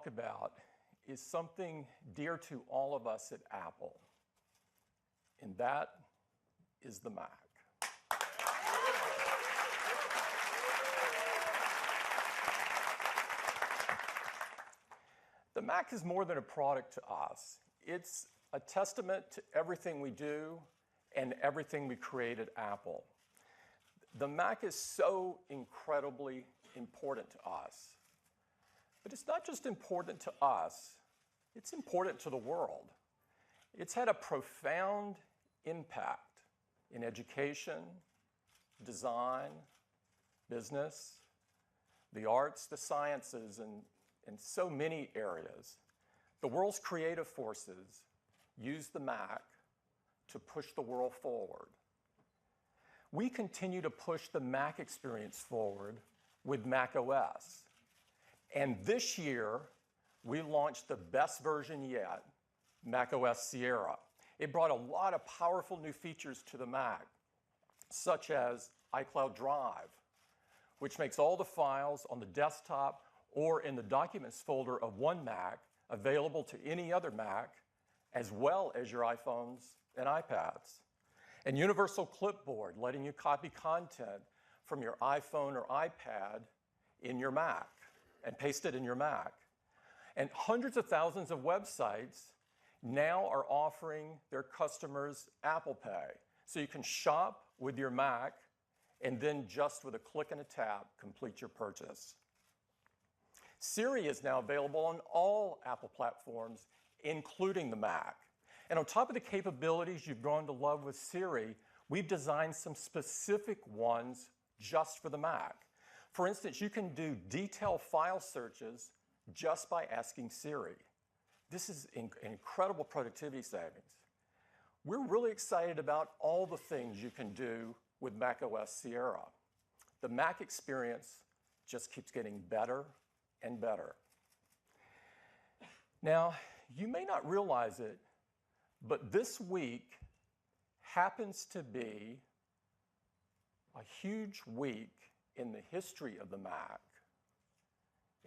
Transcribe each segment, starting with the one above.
About is something dear to all of us at Apple, and that is the Mac. The Mac is more than a product to us. It's a testament to everything we do and everything we create at Apple. The Mac is so incredibly important to us. But it's not just important to us, it's important to the world. It's had a profound impact in education, design, business, the arts, the sciences, and so many areas. The world's creative forces use the Mac to push the world forward. We continue to push the Mac experience forward with Mac OS. And this year, we launched the best version yet, Mac OS Sierra. It brought a lot of powerful new features to the Mac, such as iCloud Drive, which makes all the files on the desktop or in the Documents folder of one Mac available to any other Mac, as well as your iPhones and iPads. And Universal Clipboard, letting you copy content from your iPhone or iPad in your Mac and paste it in your Mac. And hundreds of thousands of websites now are offering their customers Apple Pay. So you can shop with your Mac and then just with a click and a tap, complete your purchase. Siri is now available on all Apple platforms, including the Mac. And on top of the capabilities you've grown to love with Siri, we've designed some specific ones just for the Mac. For instance, you can do detailed file searches just by asking Siri. This is an incredible productivity savings. We're really excited about all the things you can do with Mac OS Sierra. The Mac experience just keeps getting better and better. Now, you may not realize it, but this week happens to be a huge week in the history of the Mac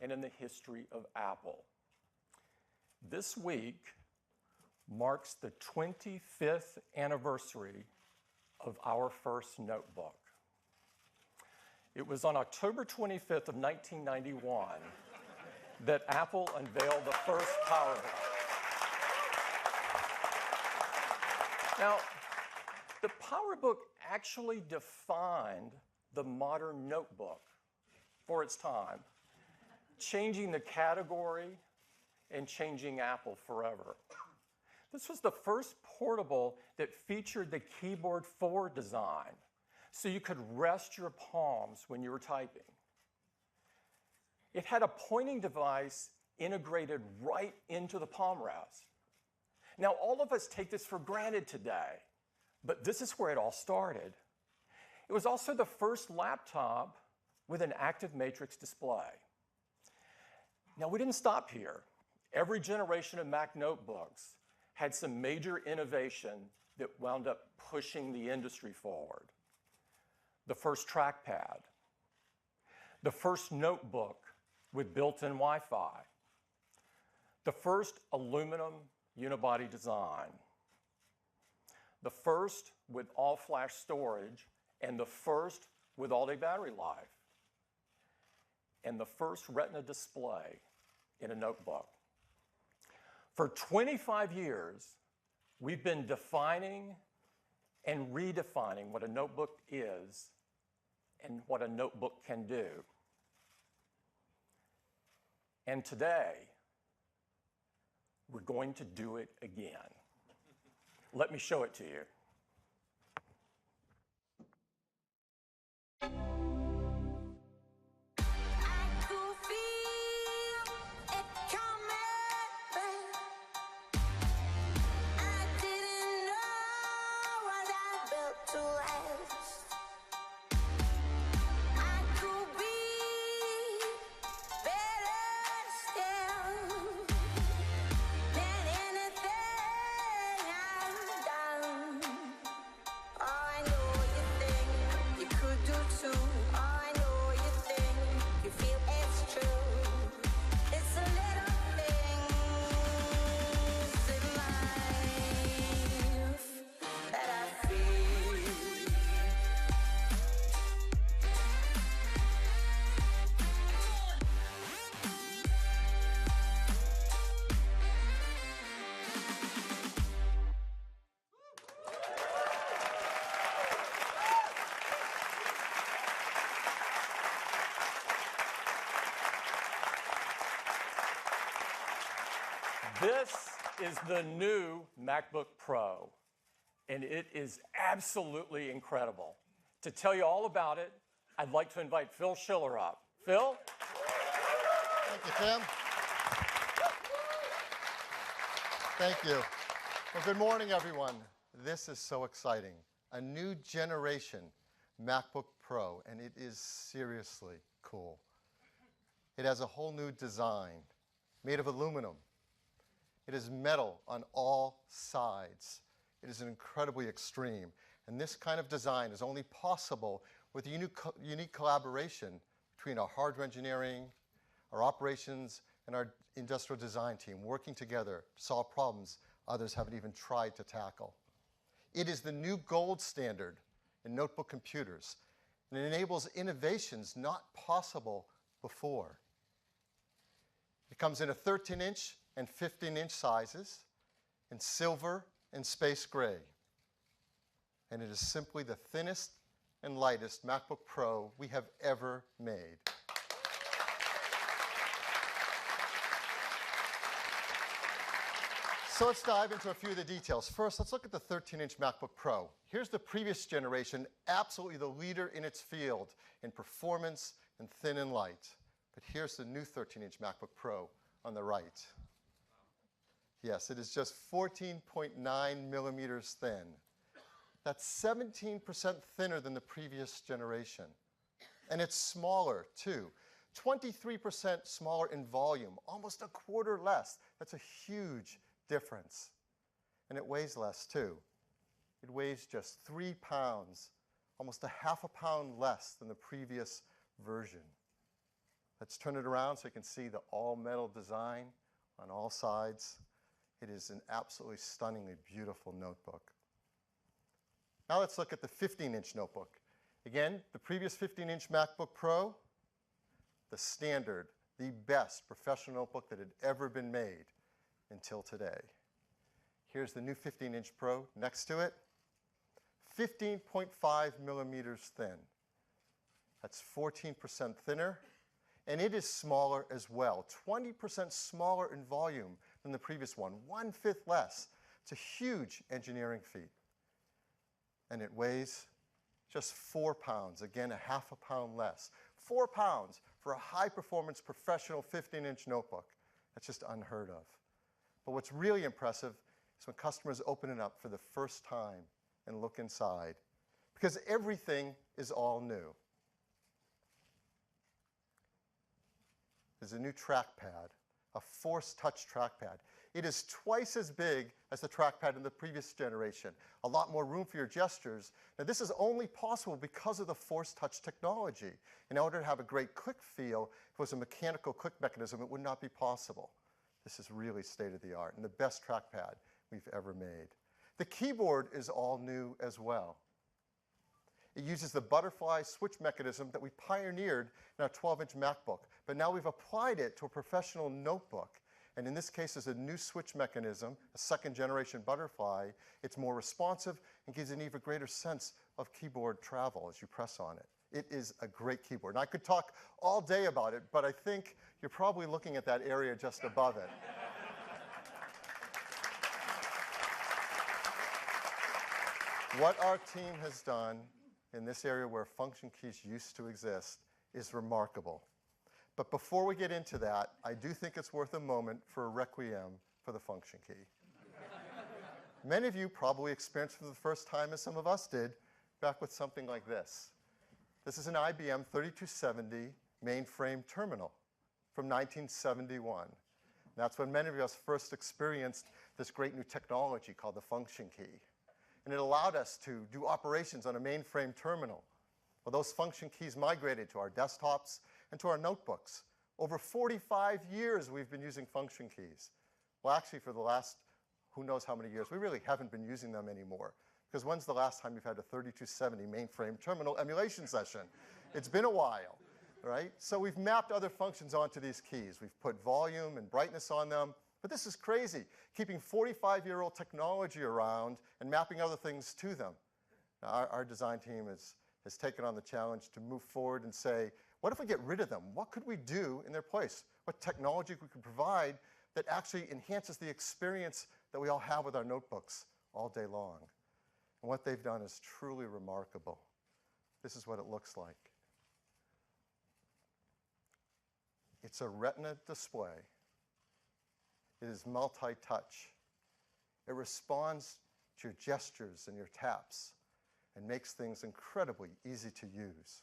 and in the history of Apple. This week marks the 25th anniversary of our first notebook. It was on October 25th of 1991 that Apple unveiled the first PowerBook. Now, the PowerBook actually defined the modern notebook for its time, changing the category and changing Apple forever. This was the first portable that featured the keyboard forward design, so you could rest your palms when you were typing. It had a pointing device integrated right into the palm rest. Now, all of us take this for granted today, but this is where it all started. It was also the first laptop with an active matrix display. Now, we didn't stop here. Every generation of Mac notebooks had some major innovation that wound up pushing the industry forward. The first trackpad, the first notebook with built-in Wi-Fi, the first aluminum unibody design, the first with all-flash storage, and the first with all-day battery life, and the first Retina display in a notebook. For 25 years, we've been defining and redefining what a notebook is and what a notebook can do. And today, we're going to do it again. Let me show it to you. Too This is the new MacBook Pro, and it is absolutely incredible. To tell you all about it, I'd like to invite Phil Schiller up. Phil? Thank you, Tim. Thank you. Well, good morning, everyone. This is so exciting. A new generation MacBook Pro, and it is seriously cool. It has a whole new design, made of aluminum. It is metal on all sides. It is incredibly extreme. And this kind of design is only possible with unique collaboration between our hardware engineering, our operations, and our industrial design team working together to solve problems others haven't even tried to tackle. It is the new gold standard in notebook computers, and it enables innovations not possible before. It comes in a 13-inch and 15-inch sizes, in silver and space gray. And it is simply the thinnest and lightest MacBook Pro we have ever made. So let's dive into a few of the details. First, let's look at the 13-inch MacBook Pro. Here's the previous generation, absolutely the leader in its field in performance and thin and light. But here's the new 13-inch MacBook Pro on the right. Yes, it is just 14.9 millimeters thin. That's 17% thinner than the previous generation. And it's smaller, too. 23% smaller in volume, almost a quarter less. That's a huge difference. And it weighs less, too. It weighs just 3 pounds, almost a half a pound less than the previous version. Let's turn it around so you can see the all-metal design on all sides. It is an absolutely stunningly beautiful notebook. Now let's look at the 15-inch notebook. Again, the previous 15-inch MacBook Pro, the standard, the best professional notebook that had ever been made until today. Here's the new 15-inch Pro next to it. 15.5 millimeters thin. That's 14% thinner. And it is smaller as well, 20% smaller in volume than the previous one, 1/5 less. It's a huge engineering feat. And it weighs just 4 pounds, again, a half a pound less. 4 pounds for a high-performance professional 15-inch notebook. That's just unheard of. But what's really impressive is when customers open it up for the first time and look inside, because everything is all new. There's a new trackpad, a Force Touch trackpad. It is twice as big as the trackpad in the previous generation. A lot more room for your gestures. Now, this is only possible because of the Force Touch technology. In order to have a great click feel, if it was a mechanical click mechanism, it would not be possible. This is really state-of-the-art and the best trackpad we've ever made. The keyboard is all new as well. It uses the butterfly switch mechanism that we pioneered in our 12-inch MacBook, but now we've applied it to a professional notebook. And in this case, there's a new switch mechanism, a second-generation butterfly. It's more responsive and gives an even greater sense of keyboard travel as you press on it. It is a great keyboard. And I could talk all day about it, but I think you're probably looking at that area just above it. What our team has done in this area where function keys used to exist is remarkable. But before we get into that, I do think it's worth a moment for a requiem for the function key. Many of you probably experienced for the first time, as some of us did, back with something like this. This is an IBM 3270 mainframe terminal from 1971. And that's when many of us first experienced this great new technology called the function key. And it allowed us to do operations on a mainframe terminal. Well, those function keys migrated to our desktops and to our notebooks. Over 45 years we've been using function keys. Well, actually, for the last who knows how many years, we really haven't been using them anymore. Because when's the last time you've had a 3270 mainframe terminal emulation session? It's been a while, right? So we've mapped other functions onto these keys. We've put volume and brightness on them. But this is crazy, keeping 45-year-old technology around and mapping other things to them. Now, our design team has taken on the challenge to move forward and say, what if we get rid of them? What could we do in their place? What technology we could provide that actually enhances the experience that we all have with our notebooks all day long. And what they've done is truly remarkable. This is what it looks like. It's a Retina display. It is multi-touch. It responds to your gestures and your taps and makes things incredibly easy to use.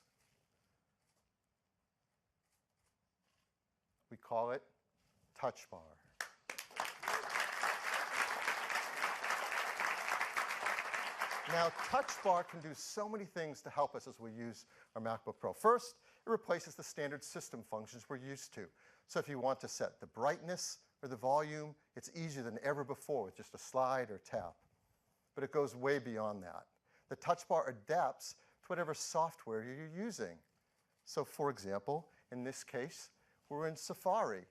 We call it Touch Bar. Now, Touch Bar can do so many things to help us as we use our MacBook Pro. First, it replaces the standard system functions we're used to. So if you want to set the brightness or the volume, it's easier than ever before with just a slide or tap. But it goes way beyond that. The Touch Bar adapts to whatever software you're using. So for example, in this case, we're in Safari.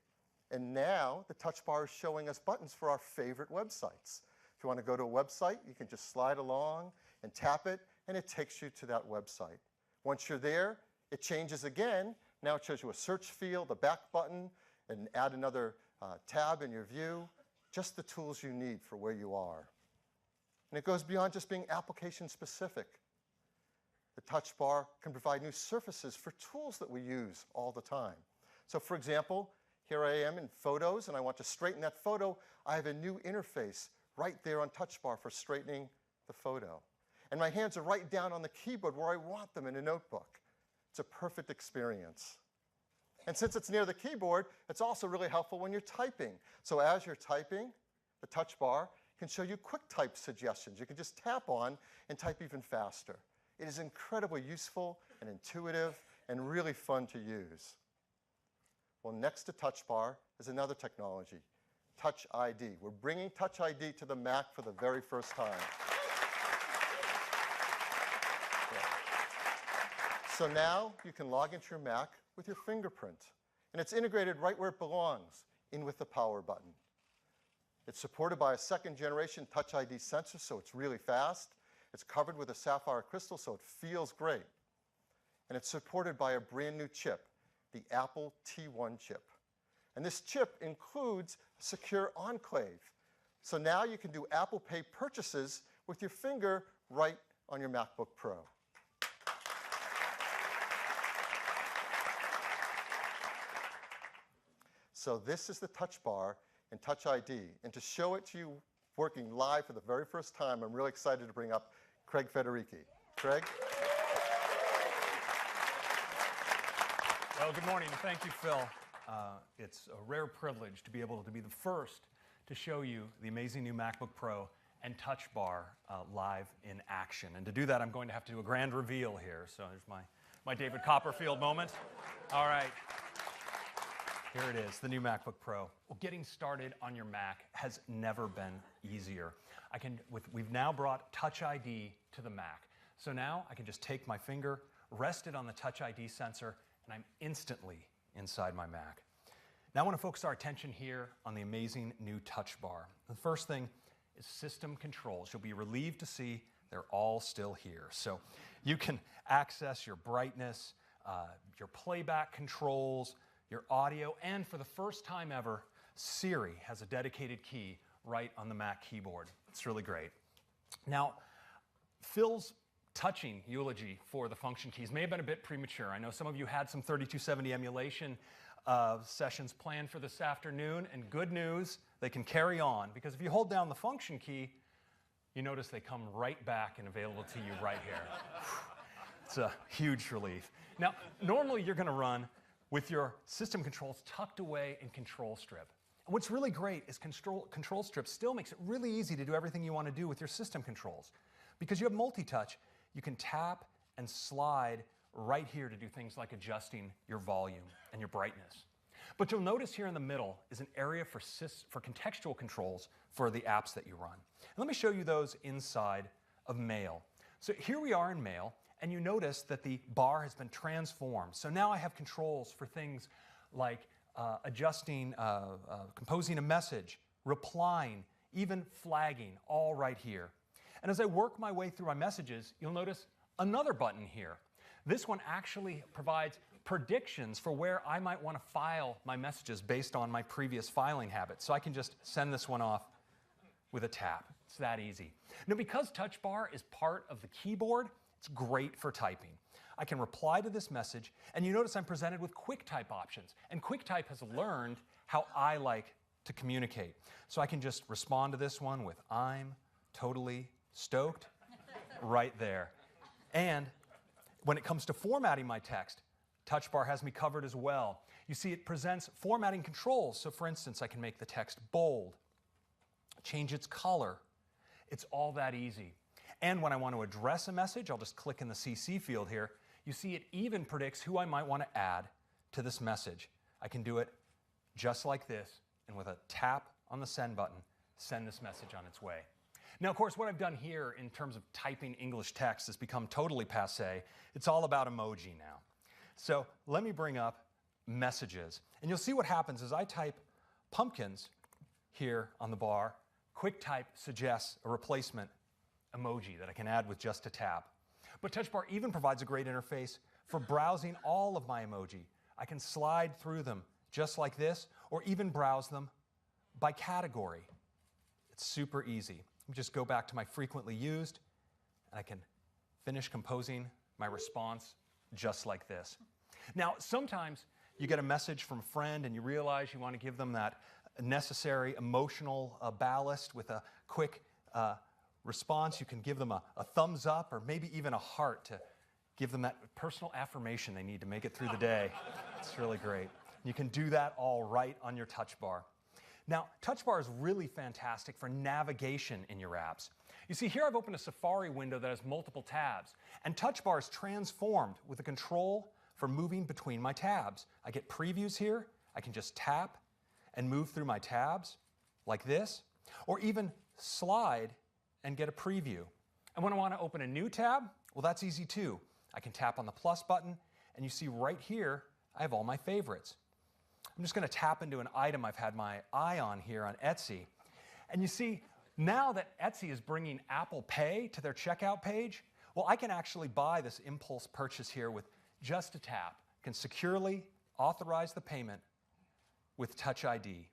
And now the Touch Bar is showing us buttons for our favorite websites. If you want to go to a website, you can just slide along and tap it, and it takes you to that website. Once you're there, it changes again. Now it shows you a search field, a back button, and add another tab in your view, just the tools you need for where you are. And it goes beyond just being application specific. The Touch Bar can provide new surfaces for tools that we use all the time. So for example, here I am in Photos, and I want to straighten that photo. I have a new interface right there on Touch Bar for straightening the photo. And my hands are right down on the keyboard where I want them in a notebook. It's a perfect experience. And since it's near the keyboard, it's also really helpful when you're typing. So as you're typing, the Touch Bar can show you quick type suggestions. You can just tap on and type even faster. It is incredibly useful and intuitive and really fun to use. Well, next to Touch Bar is another technology, Touch ID. We're bringing Touch ID to the Mac for the very first time. So now you can log into your Mac with your fingerprint. And it's integrated right where it belongs, in with the power button. It's supported by a second-generation Touch ID sensor, so it's really fast. It's covered with a sapphire crystal, so it feels great. And it's supported by a brand new chip, the Apple T1 chip. And this chip includes a secure enclave. So now you can do Apple Pay purchases with your finger right on your MacBook Pro. So this is the Touch Bar and Touch ID. And to show it to you working live for the very first time, I'm really excited to bring up Craig Federici. Craig? Well, good morning. Thank you, Phil. It's a rare privilege to be able to be the first to show you the amazing new MacBook Pro and Touch Bar live in action. And to do that, I'm going to have to do a grand reveal here. So there's my David Copperfield moment. All right. Here it is, the new MacBook Pro. Well, getting started on your Mac has never been easier. We've now brought Touch ID to the Mac. So now I can just take my finger, rest it on the Touch ID sensor, and I'm instantly inside my Mac. Now I want to focus our attention here on the amazing new Touch Bar. The first thing is system controls. You'll be relieved to see they're all still here. So you can access your brightness, your playback controls, your audio, and for the first time ever, Siri has a dedicated key right on the Mac keyboard. It's really great. Now, Phil's touching eulogy for the function keys may have been a bit premature. I know some of you had some 3270 emulation sessions planned for this afternoon, and good news, they can carry on, because if you hold down the function key, you notice they come right back and available to you right here. It's a huge relief. Now, normally you're going to run with your system controls tucked away in Control Strip. And what's really great is Control Strip still makes it really easy to do everything you want to do with your system controls. Because you have multi-touch, you can tap and slide right here to do things like adjusting your volume and your brightness. But you'll notice here in the middle is an area for contextual controls for the apps that you run. And let me show you those inside of Mail. So here we are in Mail, and you notice that the bar has been transformed. So now I have controls for things like adjusting, composing a message, replying, even flagging, all right here. And as I work my way through my messages, you'll notice another button here. This one actually provides predictions for where I might want to file my messages based on my previous filing habits. So I can just send this one off with a tap. It's that easy. Now, because Touch Bar is part of the keyboard, it's great for typing. I can reply to this message, and you notice I'm presented with QuickType options. And QuickType has learned how I like to communicate. So I can just respond to this one with "I'm totally stoked" right there. And when it comes to formatting my text, Touch Bar has me covered as well. You see, it presents formatting controls. So for instance, I can make the text bold, change its color. It's all that easy. And when I want to address a message, I'll just click in the CC field here. You see, it even predicts who I might want to add to this message. I can do it just like this, and with a tap on the send button, send this message on its way. Now, of course, what I've done here in terms of typing English text has become totally passé. It's all about emoji now. So let me bring up messages. And you'll see what happens as I type pumpkins here on the bar. QuickType suggests a replacement emoji that I can add with just a tap. But Touch Bar even provides a great interface for browsing all of my emoji. I can slide through them just like this, or even browse them by category. It's super easy. Let me just go back to my frequently used, and I can finish composing my response just like this. Now, sometimes you get a message from a friend and you realize you want to give them that necessary emotional ballast with a quick response. You can give them a thumbs up or maybe even a heart to give them that personal affirmation they need to make it through the day. It's really great. You can do that all right on your Touch Bar. Now, Touch Bar is really fantastic for navigation in your apps. You see, here I've opened a Safari window that has multiple tabs, and Touch Bar is transformed with a control for moving between my tabs. I get previews here. I can just tap and move through my tabs like this, or even slide and get a preview. And when I want to open a new tab, well, that's easy too. I can tap on the plus button, and you see right here, I have all my favorites. I'm just going to tap into an item I've had my eye on here on Etsy. And you see, now that Etsy is bringing Apple Pay to their checkout page, well, I can actually buy this impulse purchase here with just a tap. I can securely authorize the payment with Touch ID.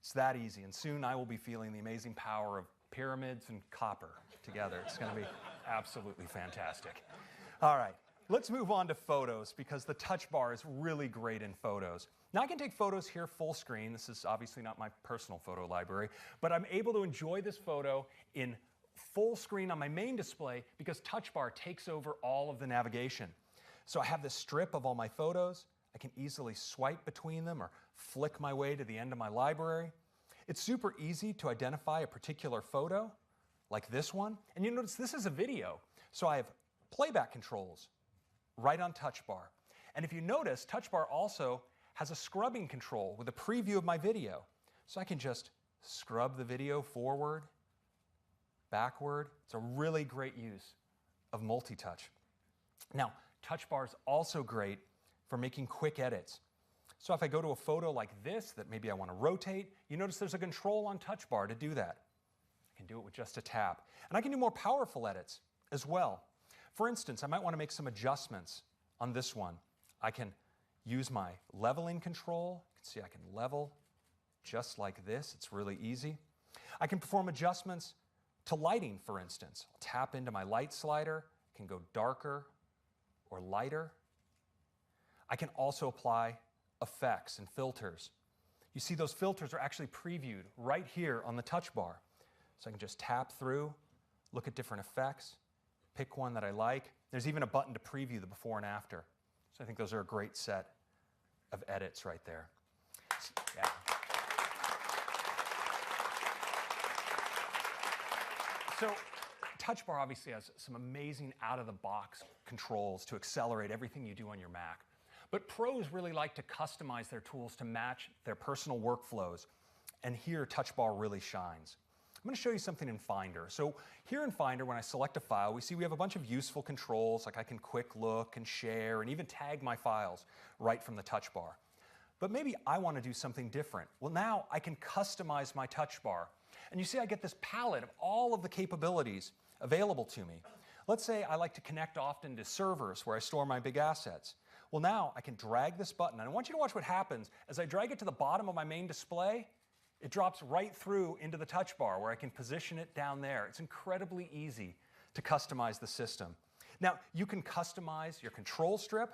It's that easy, and soon I will be feeling the amazing power of pyramids and copper together. It's going to be absolutely fantastic. All right, let's move on to photos because the Touch Bar is really great in photos. Now I can take photos here full screen. This is obviously not my personal photo library, but I'm able to enjoy this photo in full screen on my main display because Touch Bar takes over all of the navigation. So I have this strip of all my photos. I can easily swipe between them or flick my way to the end of my library. It's super easy to identify a particular photo, like this one. And you notice this is a video. So I have playback controls right on Touch Bar. And if you notice, Touch Bar also has a scrubbing control with a preview of my video. So I can just scrub the video forward, backward. It's a really great use of multi-touch. Now, Touch Bar is also great for making quick edits. So if I go to a photo like this that maybe I want to rotate, you notice there's a control on Touch Bar to do that. I can do it with just a tap. And I can do more powerful edits as well. For instance, I might want to make some adjustments on this one. I can use my leveling control. You can see I can level just like this. It's really easy. I can perform adjustments to lighting, for instance. I'll tap into my light slider. I can go darker or lighter. I can also apply effects and filters. You see those filters are actually previewed right here on the Touch Bar. So I can just tap through, look at different effects, pick one that I like. There's even a button to preview the before and after. So I think those are a great set of edits right there. Yeah. So Touch Bar obviously has some amazing out-of-the-box controls to accelerate everything you do on your Mac. But pros really like to customize their tools to match their personal workflows. And here, Touch Bar really shines. I'm going to show you something in Finder. So here in Finder, when I select a file, we see we have a bunch of useful controls, like I can quick look and share and even tag my files right from the Touch Bar. But maybe I want to do something different. Well, now I can customize my Touch Bar. And you see I get this palette of all of the capabilities available to me. Let's say I like to connect often to servers where I store my big assets. Well, now I can drag this button, and I want you to watch what happens. As I drag it to the bottom of my main display, it drops right through into the touch bar where I can position it down there. It's incredibly easy to customize the system. Now, you can customize your control strip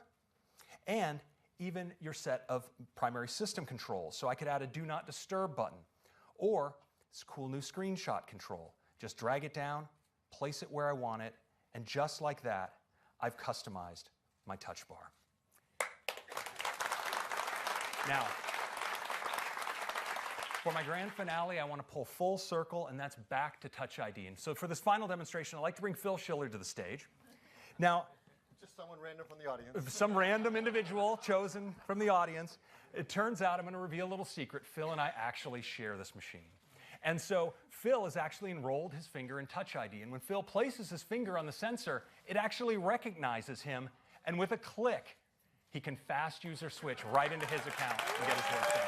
and even your set of primary system controls. So I could add a Do Not Disturb button, or this cool new screenshot control. Just drag it down, place it where I want it, and just like that, I've customized my touch bar. Now, for my grand finale, I want to pull full circle, and that's back to Touch ID. And so for this final demonstration, I'd like to bring Phil Schiller to the stage. Now, Just someone random from the audience. some random individual chosen from the audience. It turns out, I'm going to reveal a little secret. Phil and I actually share this machine. And so Phil has actually enrolled his finger in Touch ID. And when Phil places his finger on the sensor, it actually recognizes him. And with a click, he can fast user switch right into his account and get his work done.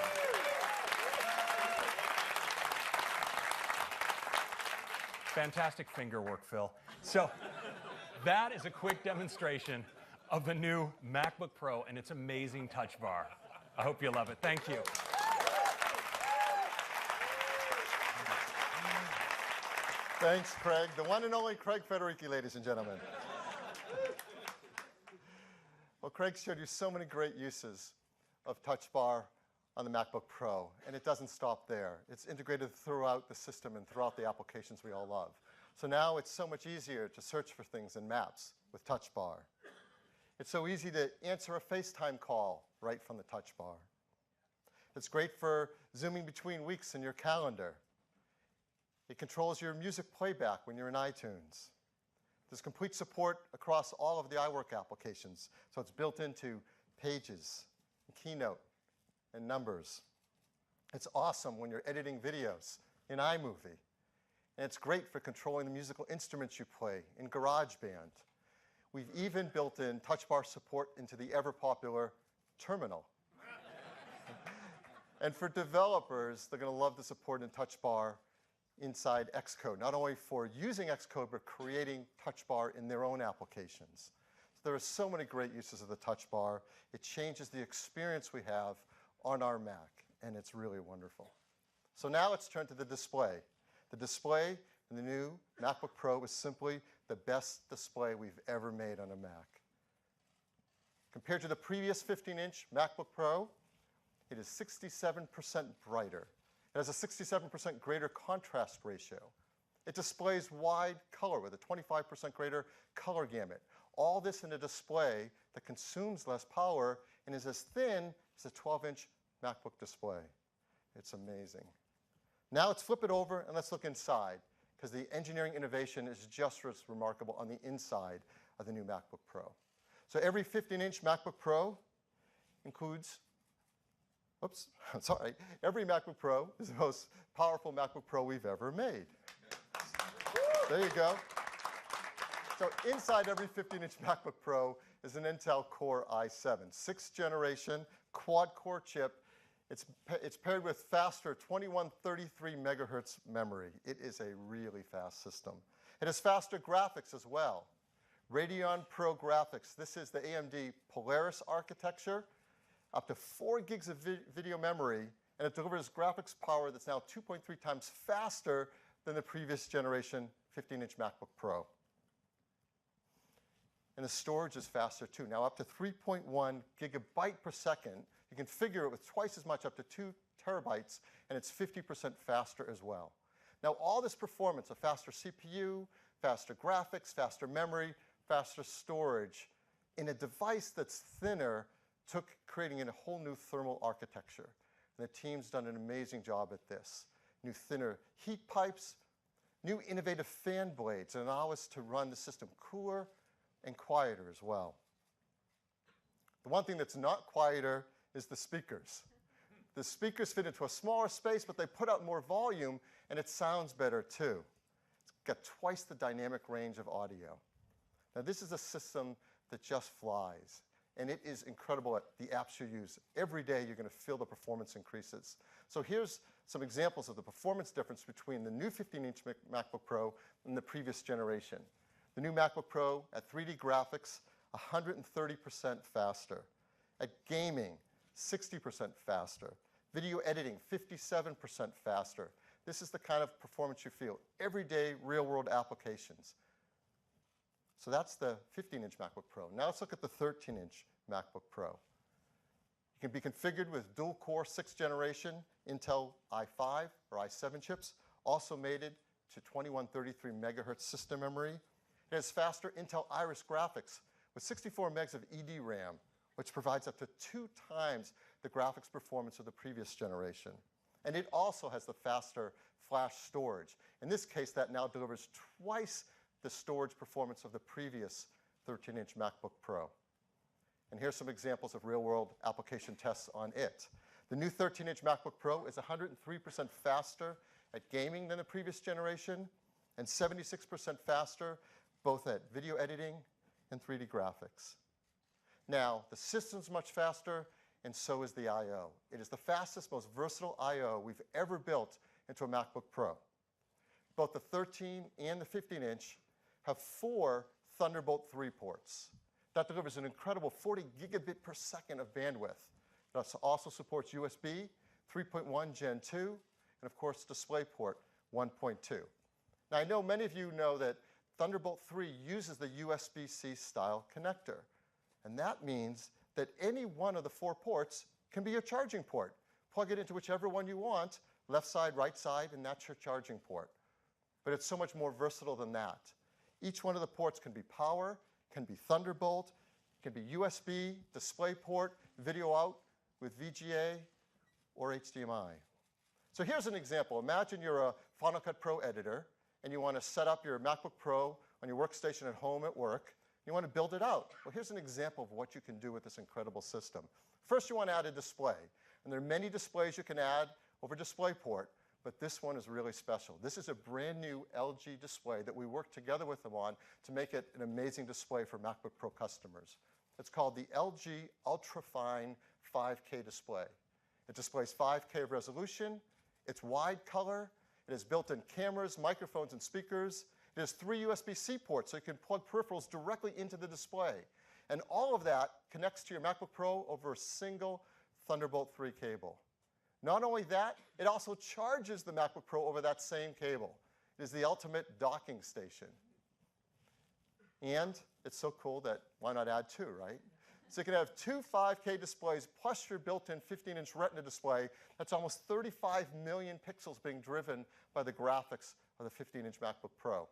Fantastic finger work, Phil. So that is a quick demonstration of the new MacBook Pro and its amazing touch bar. I hope you love it. Thank you. Thanks, Craig. The one and only Craig Federici, ladies and gentlemen. Well, Craig showed you so many great uses of Touch Bar on the MacBook Pro, and it doesn't stop there. It's integrated throughout the system and throughout the applications we all love. So now it's so much easier to search for things in Maps with Touch Bar. It's so easy to answer a FaceTime call right from the Touch Bar. It's great for zooming between weeks in your calendar. It controls your music playback when you're in iTunes. There's complete support across all of the iWork applications, so it's built into Pages, and Keynote, and Numbers. It's awesome when you're editing videos in iMovie. And it's great for controlling the musical instruments you play in GarageBand. We've even built in Touch Bar support into the ever-popular Terminal. And for developers, they're going to love the support in Touch Bar inside Xcode, not only for using Xcode, but creating Touch Bar in their own applications. So there are so many great uses of the Touch Bar. It changes the experience we have on our Mac, and it's really wonderful. So now let's turn to the display. The display in the new MacBook Pro is simply the best display we've ever made on a Mac. Compared to the previous 15-inch MacBook Pro, it is 67% brighter. It has a 67% greater contrast ratio. It displays wide color with a 25% greater color gamut. All this in a display that consumes less power and is as thin as a 12-inch MacBook display. It's amazing. Now let's flip it over and let's look inside, because the engineering innovation is just as remarkable on the inside of the new MacBook Pro. So every 15-inch MacBook Pro includes every MacBook Pro is the most powerful MacBook Pro we've ever made. There you go. So inside every 15-inch MacBook Pro is an Intel Core i7, 6th generation, quad-core chip. It's paired with faster 2133 megahertz memory. It is a really fast system. It has faster graphics as well. Radeon Pro graphics. This is the AMD Polaris architecture. Up to 4 gigs of video memory, and it delivers graphics power that's now 2.3 times faster than the previous generation 15-inch MacBook Pro. And the storage is faster too, now up to 3.1 gigabyte per second. You configure it with twice as much, up to 2 terabytes, and it's 50% faster as well. Now all this performance, a faster CPU, faster graphics, faster memory, faster storage, in a device that's thinner, took creating a whole new thermal architecture. And the team's done an amazing job at this. New thinner heat pipes, new innovative fan blades that allow us to run the system cooler and quieter as well. The one thing that's not quieter is the speakers. The speakers fit into a smaller space, but they put out more volume, and it sounds better too. It's got twice the dynamic range of audio. Now this is a system that just flies. And it is incredible at the apps you use. Every day you're going to feel the performance increases. So here's some examples of the performance difference between the new 15-inch MacBook Pro and the previous generation. The new MacBook Pro at 3D graphics, 130% faster. At gaming, 60% faster. Video editing, 57% faster. This is the kind of performance you feel. Everyday, real-world applications. So that's the 15-inch MacBook Pro. Now let's look at the 13-inch MacBook Pro. It can be configured with dual-core 6th generation Intel i5 or i7 chips, also mated to 2133 megahertz system memory. It has faster Intel Iris graphics with 64 megs of EDRAM, which provides up to 2 times the graphics performance of the previous generation. And it also has the faster flash storage. In this case, that now delivers twice the storage performance of the previous 13-inch MacBook Pro. And here's some examples of real-world application tests on it. The new 13-inch MacBook Pro is 103% faster at gaming than the previous generation, and 76% faster both at video editing and 3D graphics. Now, the system's much faster, and so is the I/O. It is the fastest, most versatile I/O we've ever built into a MacBook Pro. Both the 13 and the 15-inch have 4 Thunderbolt 3 ports. That delivers an incredible 40 gigabit per second of bandwidth. It also supports USB 3.1 Gen 2, and of course DisplayPort 1.2. Now I know many of you know that Thunderbolt 3 uses the USB-C style connector. And that means that any one of the 4 ports can be your charging port. Plug it into whichever one you want, left side, right side, and that's your charging port. But it's so much more versatile than that. Each one of the ports can be power, can be Thunderbolt, can be USB, DisplayPort, video out with VGA, or HDMI. So here's an example. Imagine you're a Final Cut Pro editor, and you want to set up your MacBook Pro on your workstation at home at work. You want to build it out. Well, here's an example of what you can do with this incredible system. First, you want to add a display. And there are many displays you can add over DisplayPort, but this one is really special. This is a brand new LG display that we worked together with them on to make it an amazing display for MacBook Pro customers. It's called the LG Ultrafine 5K display. It displays 5K of resolution. It's wide color. It has built-in cameras, microphones, and speakers. It has 3 USB-C ports, so you can plug peripherals directly into the display. And all of that connects to your MacBook Pro over a single Thunderbolt 3 cable. Not only that, it also charges the MacBook Pro over that same cable. It is the ultimate docking station. And it's so cool that why not add 2, right? So you can have 2 5K displays plus your built-in 15-inch Retina display. That's almost 35 million pixels being driven by the graphics of the 15-inch MacBook Pro.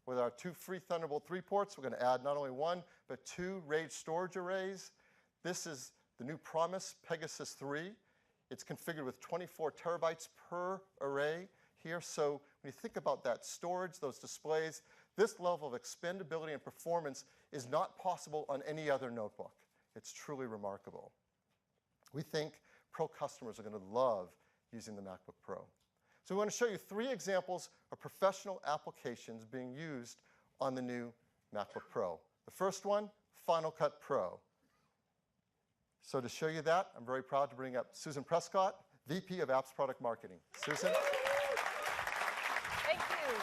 With our 2 free Thunderbolt 3 ports, we're going to add not only 1, but 2 RAID storage arrays. This is the new Promise Pegasus 3. It's configured with 24 terabytes per array here. So when you think about that storage, those displays, this level of expandability and performance is not possible on any other notebook. It's truly remarkable. We think Pro customers are going to love using the MacBook Pro. So we want to show you 3 examples of professional applications being used on the new MacBook Pro. The first one, Final Cut Pro. So to show you that, I'm very proud to bring up Susan Prescott, VP of Apps Product Marketing. Susan? Thank you.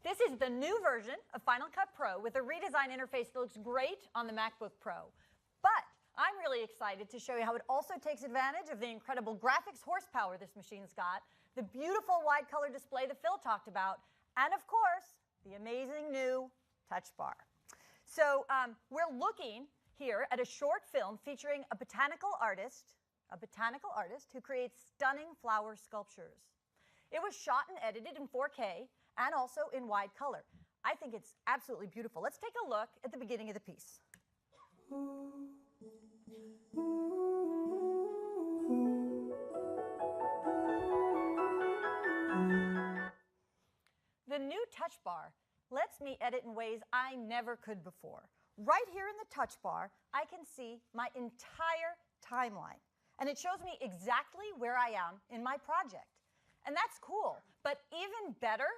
This is the new version of Final Cut Pro with a redesigned interface that looks great on the MacBook Pro. But I'm really excited to show you how it also takes advantage of the incredible graphics horsepower this machine's got, the beautiful wide color display that Phil talked about, and of course, the amazing new touch bar. So we're looking here at a short film featuring a botanical artist who creates stunning flower sculptures. It was shot and edited in 4K and also in wide color. I think it's absolutely beautiful. Let's take a look at the beginning of the piece. The new touch bar lets me edit in ways I never could before. Right here in the touch bar, I can see my entire timeline. And it shows me exactly where I am in my project. And that's cool. But even better,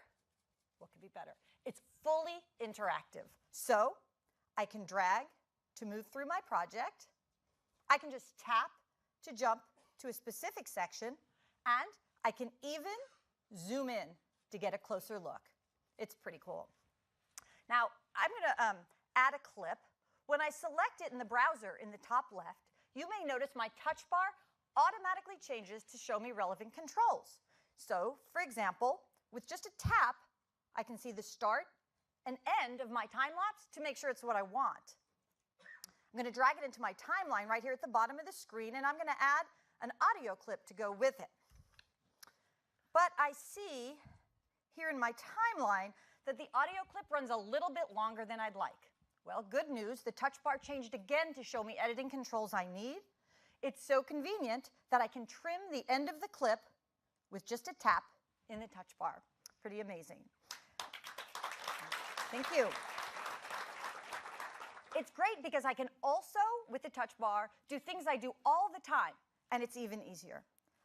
what could be better? It's fully interactive. So I can drag to move through my project. I can just tap to jump to a specific section. And I can even zoom in to get a closer look. It's pretty cool. Now, I'm going to add a clip When I select it in the browser in the top left, you may notice my touch bar automatically changes to show me relevant controls. So, for example, with just a tap, I can see the start and end of my time lapse to make sure it's what I want. I'm going to drag it into my timeline right here at the bottom of the screen, and I'm going to add an audio clip to go with it. But I see here in my timeline that the audio clip runs a little bit longer than I'd like. Well, good news, the touch bar changed again to show me editing controls I need. It's so convenient that I can trim the end of the clip with just a tap in the touch bar. Pretty amazing. Thank you. It's great because I can also, with the touch bar, do things I do all the time, and it's even easier.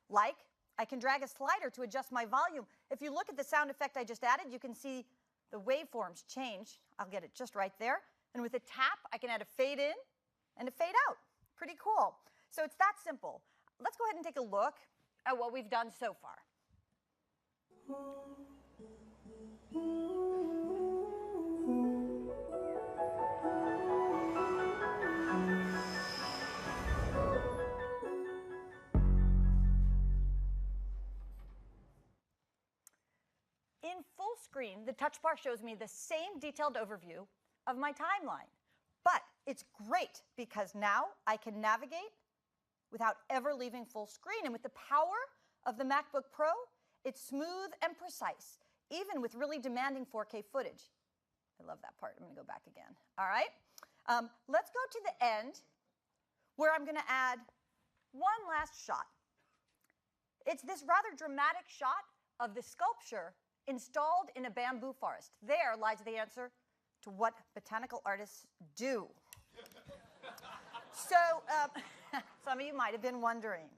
Like, I can drag a slider to adjust my volume. If you look at the sound effect I just added, you can see the waveforms change. I'll get it just right there. And with a tap, I can add a fade in and a fade out. Pretty cool. So it's that simple. Let's go ahead and take a look at what we've done so far. In full screen, the touch bar shows me the same detailed overview of my timeline. But it's great because now I can navigate without ever leaving full screen. And with the power of the MacBook Pro, it's smooth and precise, even with really demanding 4K footage. I love that part. I'm going to go back again. All right. Let's go to the end where I'm going to add one last shot. It's this rather dramatic shot of the sculpture installed in a bamboo forest. There lies the answer to what botanical artists do. So some of you might have been wondering.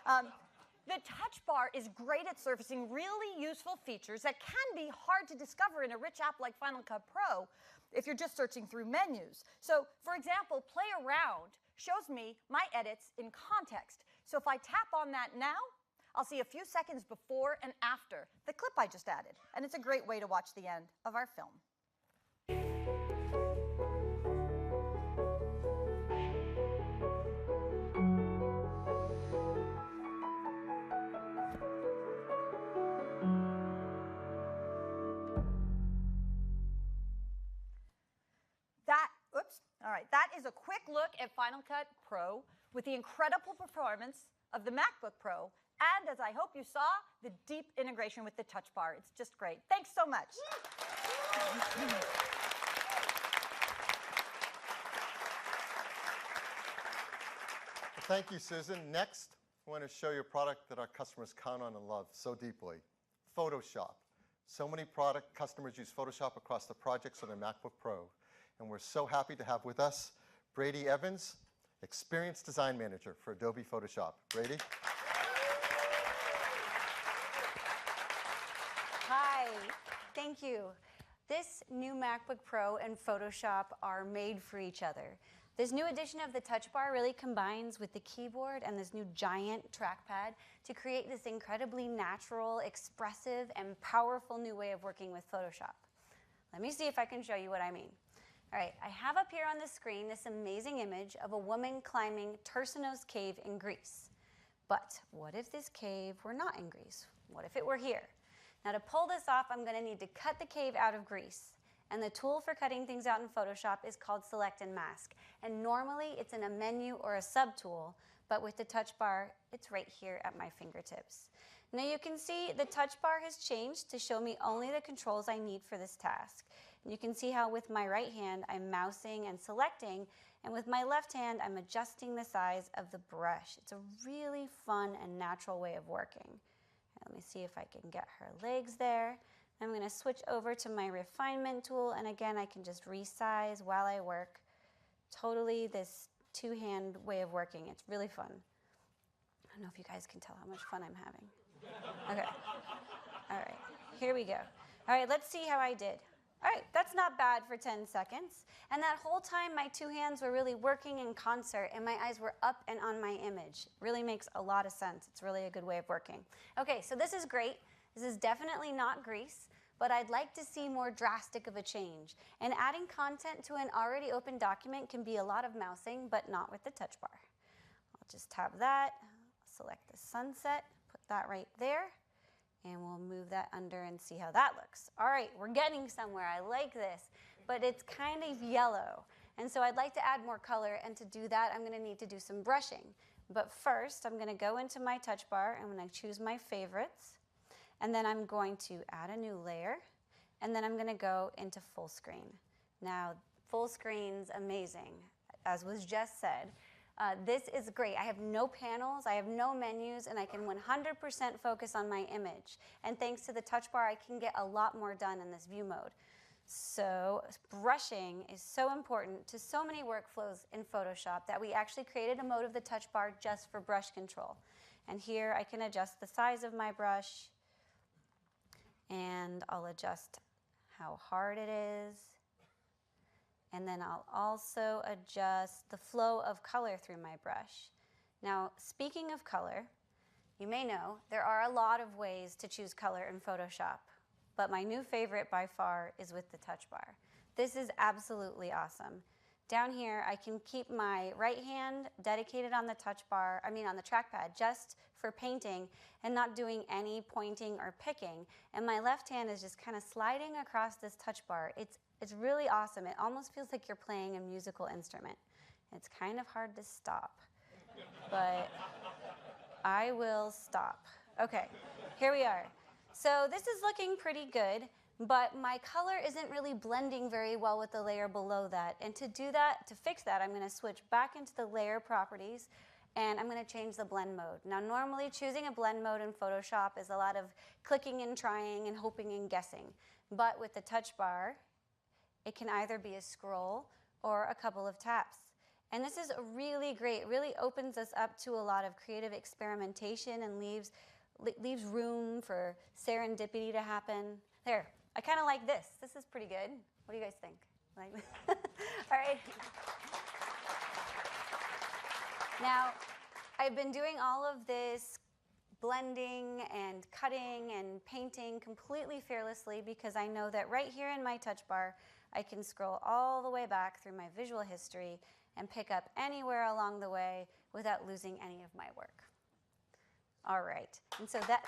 The touch bar is great at surfacing really useful features that can be hard to discover in a rich app like Final Cut Pro if you're just searching through menus. So, for example, Play Around shows me my edits in context. So if I tap on that now, I'll see a few seconds before and after the clip I just added. And it's a great way to watch the end of our film. That is a quick look at Final Cut Pro with the incredible performance of the MacBook Pro, and as I hope you saw, the deep integration with the touch bar. It's just great. Thanks so much. Thank you, Susan. Next, I want to show you a product that our customers count on and love so deeply, Photoshop. So many customers use Photoshop across the projects on their MacBook Pro. And we're so happy to have with us Brady Evans, Experienced Design Manager for Adobe Photoshop. Brady? Hi, thank you. This new MacBook Pro and Photoshop are made for each other. This new edition of the touch bar really combines with the keyboard and this new giant trackpad to create this incredibly natural, expressive, and powerful new way of working with Photoshop. Let me see if I can show you what I mean. All right, I have up here on the screen this amazing image of a woman climbing Tersinos Cave in Greece. But what if this cave were not in Greece? What if it were here? Now to pull this off, I'm going to need to cut the cave out of Greece. And the tool for cutting things out in Photoshop is called Select and Mask. And normally it's in a menu or a subtool, but with the touch bar, it's right here at my fingertips. Now you can see the touch bar has changed to show me only the controls I need for this task. And you can see how with my right hand, I'm mousing and selecting, and with my left hand, I'm adjusting the size of the brush. It's a really fun and natural way of working. Let me see if I can get her legs there. I'm going to switch over to my refinement tool, and again, I can just resize while I work. Totally this two-hand way of working. It's really fun. I don't know if you guys can tell how much fun I'm having. Okay. All right, here we go. All right, let's see how I did. All right, that's not bad for 10 seconds. And that whole time, my two hands were really working in concert, and my eyes were up and on my image. Really makes a lot of sense. It's really a good way of working. Okay, so this is great. This is definitely not Greece, but I'd like to see more drastic of a change. And adding content to an already open document can be a lot of mousing, but not with the touch bar. I'll just tap that, select the sunset, put that right there, and we'll move that under and see how that looks. All right, we're getting somewhere. I like this, but it's kind of yellow. And so I'd like to add more color, and to do that, I'm gonna need to do some brushing. But first, I'm gonna go into my touch bar, and I'm gonna choose my favorites, and then I'm going to add a new layer, and then I'm gonna go into full screen. Now, full screen's amazing, as was just said. This is great. I have no panels, I have no menus, and I can 100% focus on my image. And thanks to the touch bar, I can get a lot more done in this view mode. So brushing is so important to so many workflows in Photoshop that we actually created a mode of the touch bar just for brush control. And here I can adjust the size of my brush, and I'll adjust how hard it is. And then I'll also adjust the flow of color through my brush. Now, speaking of color, you may know there are a lot of ways to choose color in Photoshop, but my new favorite by far is with the touch bar. This is absolutely awesome. Down here, I can keep my right hand dedicated on the on the trackpad just for painting and not doing any pointing or picking. And my left hand is just kind of sliding across this touch bar. It's really awesome. It almost feels like you're playing a musical instrument. It's kind of hard to stop, but I will stop. Okay, here we are. So this is looking pretty good, but my color isn't really blending very well with the layer below that. And to do that, to fix that, I'm gonna switch back into the layer properties, and I'm gonna change the blend mode. Now, normally choosing a blend mode in Photoshop is a lot of clicking and trying and hoping and guessing. But with the touch bar, it can either be a scroll or a couple of taps. And this is really great. It really opens us up to a lot of creative experimentation and leaves room for serendipity to happen. There, I kind of like this. This is pretty good. What do you guys think? Like, all right. Now, I've been doing all of this blending and cutting and painting completely fearlessly because I know that right here in my touch bar, I can scroll all the way back through my visual history and pick up anywhere along the way without losing any of my work. All right, and so that,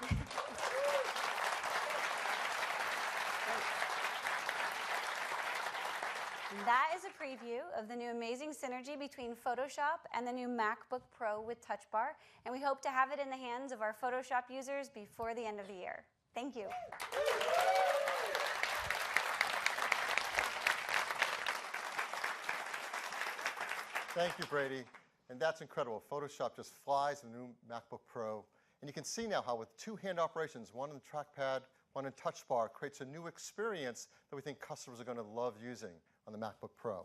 that is a preview of the new amazing synergy between Photoshop and the new MacBook Pro with Touch Bar, and we hope to have it in the hands of our Photoshop users before the end of the year. Thank you. Thank you, Brady. And that's incredible. Photoshop just flies in the new MacBook Pro. And you can see now how with two hand operations, one in the trackpad, one in touch bar, creates a new experience that we think customers are going to love using on the MacBook Pro.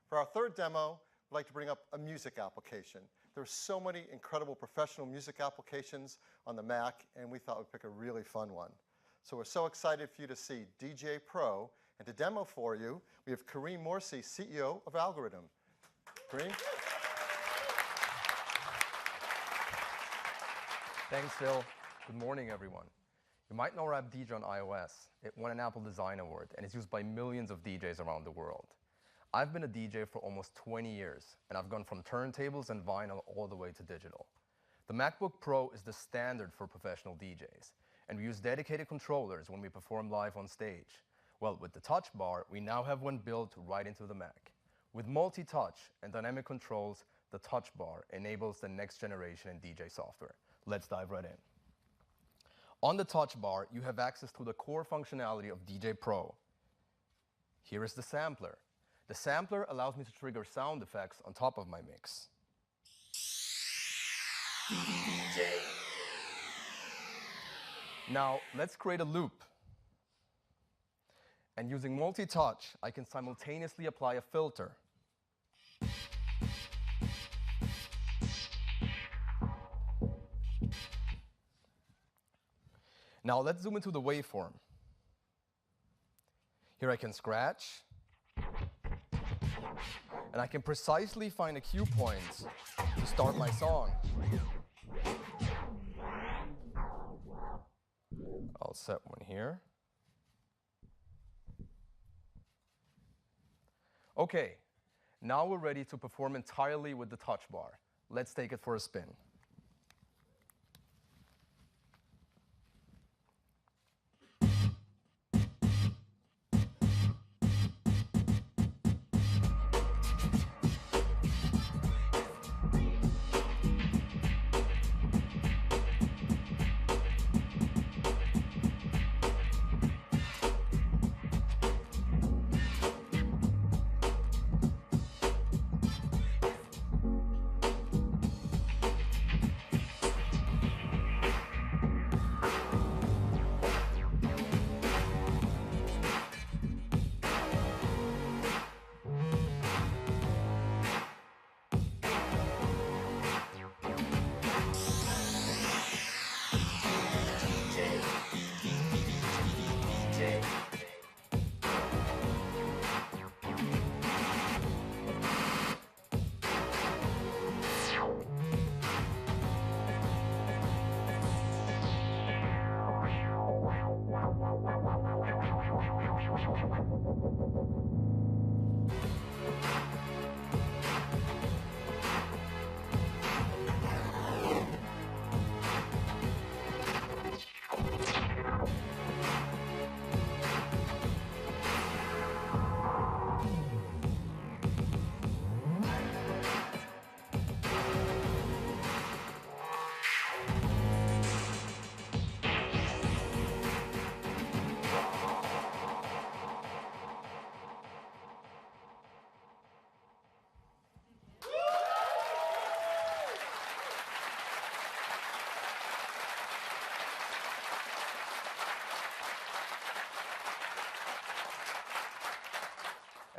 For our third demo, I'd like to bring up a music application. There are so many incredible professional music applications on the Mac, and we thought we'd pick a really fun one. So we're so excited for you to see DJ Pro. And to demo for you, we have Kareem Morsi, CEO of Algorithm. Kareem? Thanks, Phil. Good morning, everyone. You might know Rap DJ on iOS. It won an Apple Design Award, and it's used by millions of DJs around the world. I've been a DJ for almost 20 years, and I've gone from turntables and vinyl all the way to digital. The MacBook Pro is the standard for professional DJs, and we use dedicated controllers when we perform live on stage. Well, with the Touch Bar, we now have one built right into the Mac. With multi-touch and dynamic controls, the Touch Bar enables the next generation in DJ software. Let's dive right in. On the Touch Bar, you have access to the core functionality of DJ Pro. Here is the sampler. The sampler allows me to trigger sound effects on top of my mix. DJ. Now, let's create a loop. And using multi-touch, I can simultaneously apply a filter. Now let's zoom into the waveform. Here I can scratch, and I can precisely find a cue point to start my song. I'll set one here. Okay, now we're ready to perform entirely with the touch bar. Let's take it for a spin.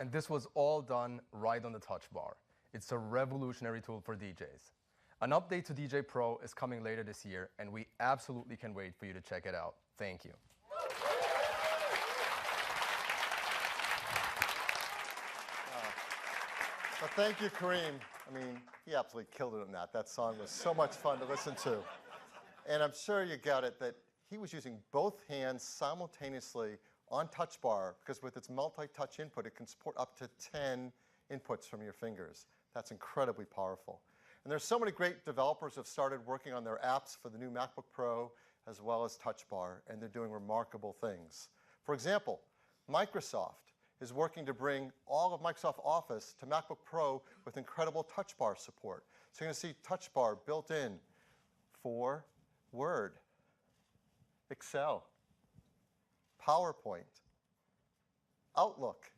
And this was all done right on the touch bar. It's a revolutionary tool for DJs. An update to DJ Pro is coming later this year, and we absolutely can wait for you to check it out. Thank you. Well, thank you, Kareem. I mean, he absolutely killed it on that. That song was so much fun to listen to. And I'm sure you got it that he was using both hands simultaneously on touch bar, because with its multi-touch input, it can support up to 10 inputs from your fingers. That's incredibly powerful. And there's so many great developers who have started working on their apps for the new MacBook Pro as well as touch bar, and they're doing remarkable things. For example, Microsoft is working to bring all of Microsoft Office to MacBook Pro with incredible touch bar support. So you're going to see touch bar built in for Word, Excel, PowerPoint, Outlook,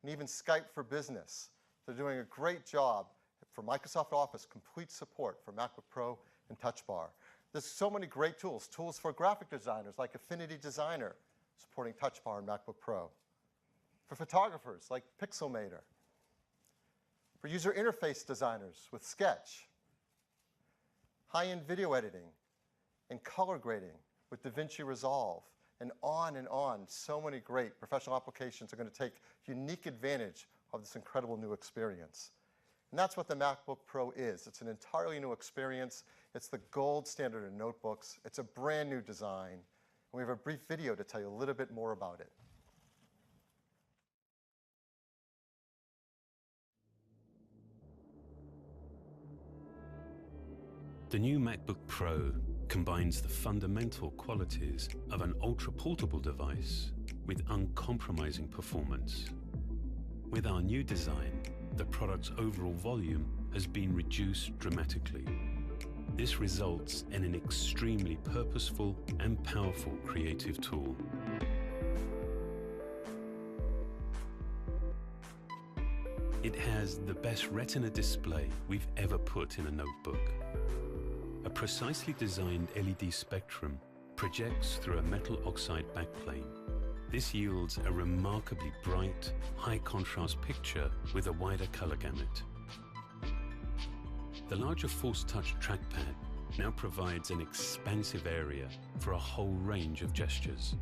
and even Skype for Business. They're doing a great job for Microsoft Office, complete support for MacBook Pro and Touch Bar. There's so many great tools. Tools for graphic designers like Affinity Designer, supporting Touch Bar and MacBook Pro. For photographers like Pixelmator. For user interface designers with Sketch. High-end video editing and color grading with DaVinci Resolve. And on. So many great professional applications are going to take unique advantage of this incredible new experience. And that's what the MacBook Pro is. It's an entirely new experience. It's the gold standard in notebooks. It's a brand new design. And we have a brief video to tell you a little bit more about it. The new MacBook Pro combines the fundamental qualities of an ultra-portable device with uncompromising performance. With our new design, the product's overall volume has been reduced dramatically. This results in an extremely purposeful and powerful creative tool. It has the best Retina display we've ever put in a notebook. A precisely designed LED spectrum projects through a metal oxide backplane. This yields a remarkably bright, high-contrast picture with a wider color gamut. The larger Force Touch trackpad now provides an expansive area for a whole range of gestures.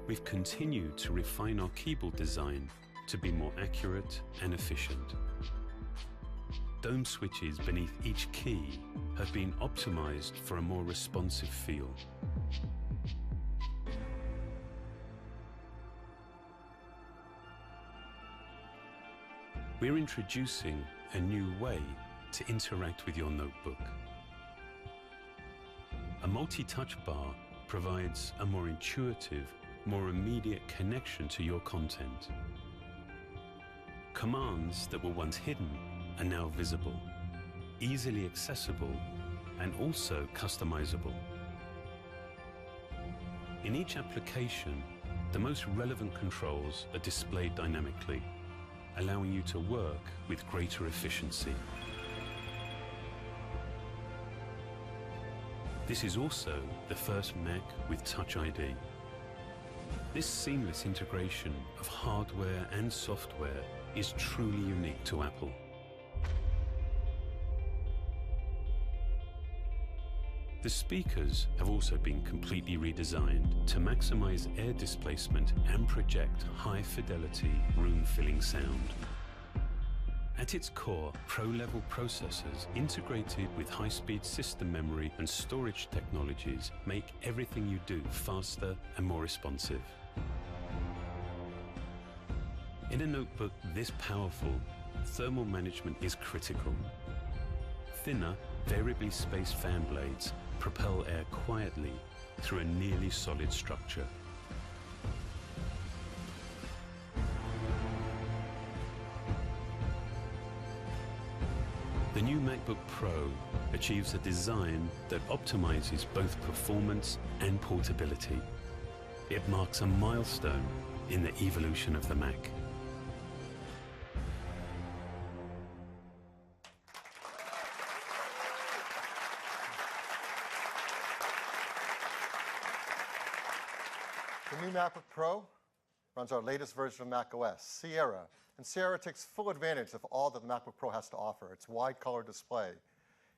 We've continued to refine our keyboard design to be more accurate and efficient. Dome switches beneath each key have been optimized for a more responsive feel. we're introducing a new way to interact with your notebook. A multi-touch bar provides a more intuitive, more immediate connection to your content. Commands that were once hidden are now visible, easily accessible, and also customizable. In each application, the most relevant controls are displayed dynamically, allowing you to work with greater efficiency. This is also the first Mac with Touch ID. This seamless integration of hardware and software is truly unique to Apple. The speakers have also been completely redesigned to maximize air displacement and project high-fidelity, room-filling sound. At its core, Pro-level processors integrated with high-speed system memory and storage technologies make everything you do faster and more responsive. In a notebook this powerful, thermal management is critical. Thinner, variably spaced fan blades propel air quietly through a nearly solid structure. The new MacBook Pro achieves a design that optimizes both performance and portability. It marks a milestone in the evolution of the Mac. The new MacBook Pro runs our latest version of macOS, Sierra. And Sierra takes full advantage of all that the MacBook Pro has to offer. Its wide color display,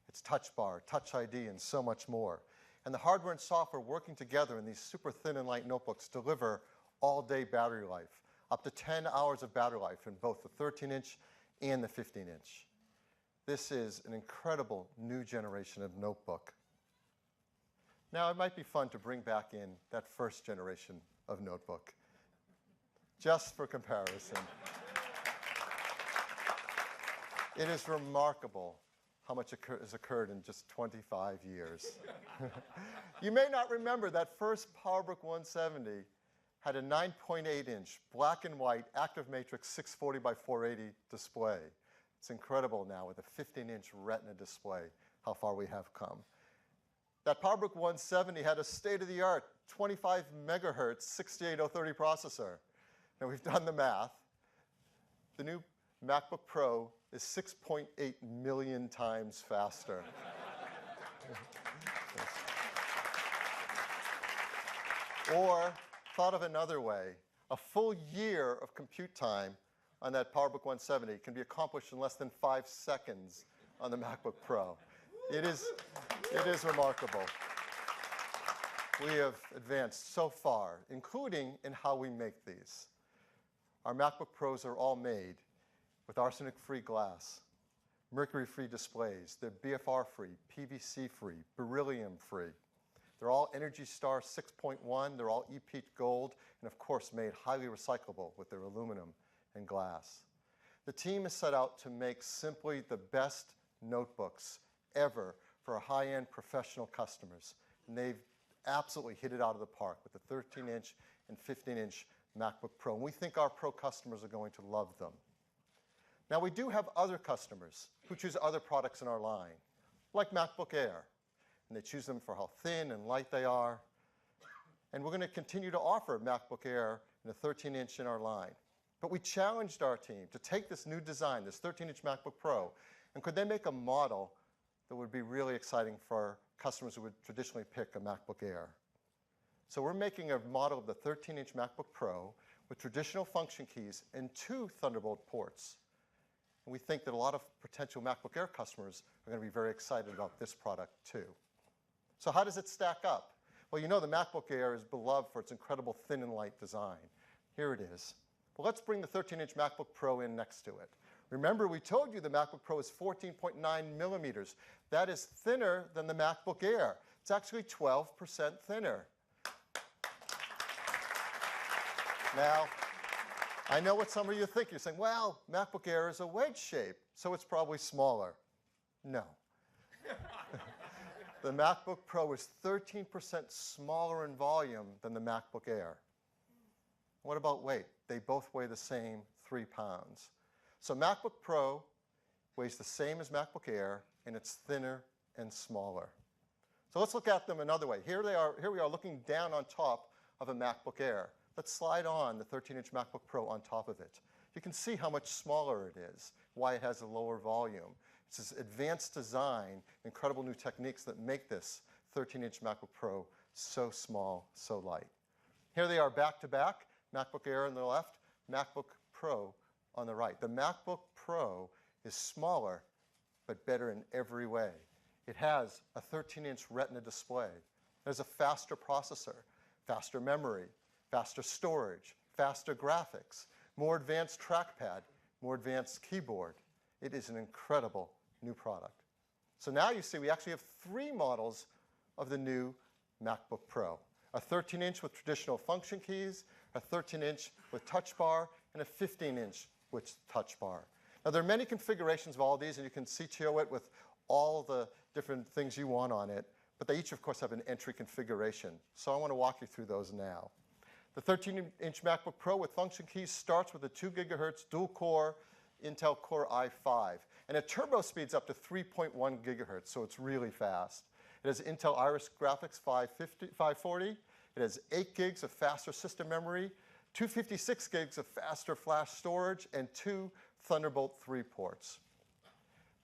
its touch bar, Touch ID, and so much more. And the hardware and software working together in these super thin and light notebooks deliver all-day battery life, up to 10 hours of battery life in both the 13-inch and the 15-inch. This is an incredible new generation of notebook. Now, it might be fun to bring back in that first generation of notebook, just for comparison. It is remarkable how much has occurred in just 25 years. You may not remember that first PowerBook 170 had a 9.8-inch black and white active matrix 640 by 480 display. It's incredible now with a 15-inch Retina display how far we have come. That PowerBook 170 had a state-of-the-art 25 megahertz 68030 processor. Now we've done the math. The new MacBook Pro is 6.8 million times faster. Or, thought of another way, a full year of compute time on that PowerBook 170 can be accomplished in less than 5 seconds on the MacBook Pro. It is remarkable. We have advanced so far, including in how we make these. Our MacBook Pros are all made with arsenic-free glass, mercury-free displays. They're BFR-free, PVC-free, beryllium-free. They're all Energy Star 6.1. They're all EPEAT Gold, and of course made highly recyclable with their aluminum and glass. The team has set out to make simply the best notebooks ever for our high-end professional customers. And they've absolutely hit it out of the park with the 13-inch and 15-inch MacBook Pro. And we think our Pro customers are going to love them. Now, we do have other customers who choose other products in our line, like MacBook Air. And they choose them for how thin and light they are. And we're going to continue to offer MacBook Air in a 13-inch in our line. But we challenged our team to take this new design, this 13-inch MacBook Pro, and could they make a model that would be really exciting for customers who would traditionally pick a MacBook Air. So we're making a model of the 13-inch MacBook Pro with traditional function keys and 2 Thunderbolt ports. And we think that a lot of potential MacBook Air customers are going to be very excited about this product too. So how does it stack up? Well, you know the MacBook Air is beloved for its incredible thin and light design. Here it is. Well, let's bring the 13-inch MacBook Pro in next to it. Remember, we told you the MacBook Pro is 14.9 millimeters. That is thinner than the MacBook Air. It's actually 12% thinner. Now, I know what some of you think. You're saying, well, MacBook Air is a wedge shape, so it's probably smaller. No. The MacBook Pro is 13% smaller in volume than the MacBook Air. What about weight? They both weigh the same, 3 pounds. So MacBook Pro weighs the same as MacBook Air, and it's thinner and smaller. So let's look at them another way. Here we are looking down on top of a MacBook Air. Let's slide on the 13-inch MacBook Pro on top of it. You can see how much smaller it is, why it has a lower volume. It's this advanced design, incredible new techniques that make this 13-inch MacBook Pro so small, so light. Here they are back to back, MacBook Air on the left, MacBook Pro on the right. The MacBook Pro is smaller, but better in every way. It has a 13-inch Retina display. There's a faster processor, faster memory, faster storage, faster graphics, more advanced trackpad, more advanced keyboard. It is an incredible new product. So now you see we actually have 3 models of the new MacBook Pro. A 13-inch with traditional function keys, a 13-inch with touch bar, and a 15-inch with touch bar. Now there are many configurations of all of these, and you can CTO it with all the different things you want on it, but they each, of course, have an entry configuration. So I want to walk you through those now. The 13-inch MacBook Pro with function keys starts with a 2 gigahertz dual-core Intel Core i5, and it turbo speeds up to 3.1 gigahertz, so it's really fast. It has Intel Iris Graphics 540. It has 8 gigs of faster system memory, 256 gigs of faster flash storage, and 2 Thunderbolt 3 ports.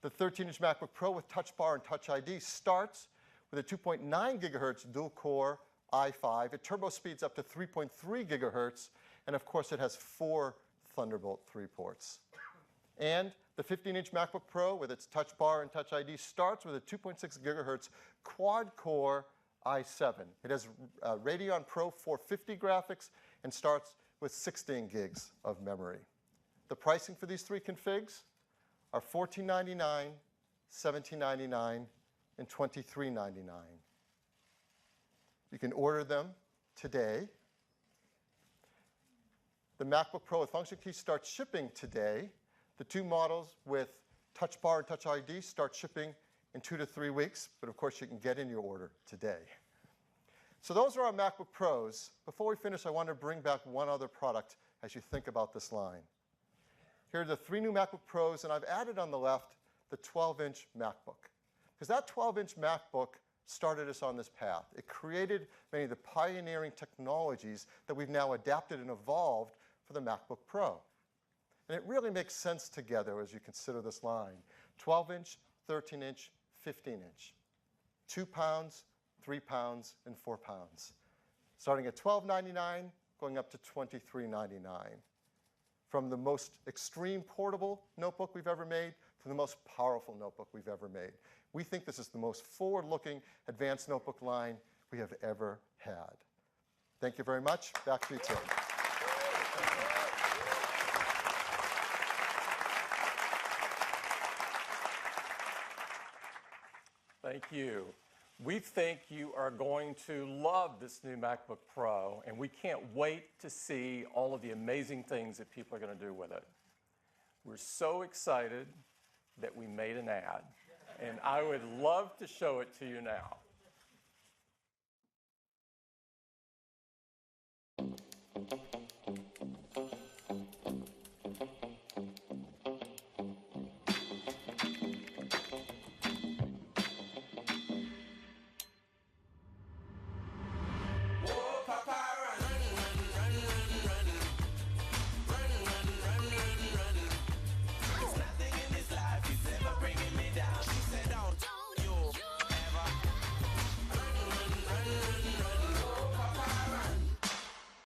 The 13-inch MacBook Pro with Touch Bar and Touch ID starts with a 2.9 gigahertz dual-core i5. It turbo speeds up to 3.3 gigahertz, and of course it has 4 Thunderbolt 3 ports. And the 15-inch MacBook Pro with its Touch Bar and Touch ID starts with a 2.6 gigahertz quad-core i7. It has Radeon Pro 450 graphics and starts with 16 gigs of memory. The pricing for these 3 configs are $1499, $1799, and $2399. You can order them today. The MacBook Pro with function keys starts shipping today. The 2 models with Touch Bar and Touch ID start shipping in 2 to 3 weeks, but of course you can get in your order today. So those are our MacBook Pros. Before we finish, I want to bring back one other product as you think about this line. Here are the 3 new MacBook Pros, and I've added on the left the 12-inch MacBook. Because that 12-inch MacBook started us on this path. It created many of the pioneering technologies that we've now adapted and evolved for the MacBook Pro. And it really makes sense together as you consider this line. 12-inch, 13-inch, 15-inch. 2 pounds, 3 pounds, and 4 pounds. Starting at $12.99, going up to $23.99. From the most extreme portable notebook we've ever made to the most powerful notebook we've ever made. We think this is the most forward-looking advanced notebook line we have ever had. Thank you very much. Back to you, Tim. Thank you. We think you are going to love this new MacBook Pro, and we can't wait to see all of the amazing things that people are going to do with it. We're so excited that we made an ad, and I would love to show it to you now.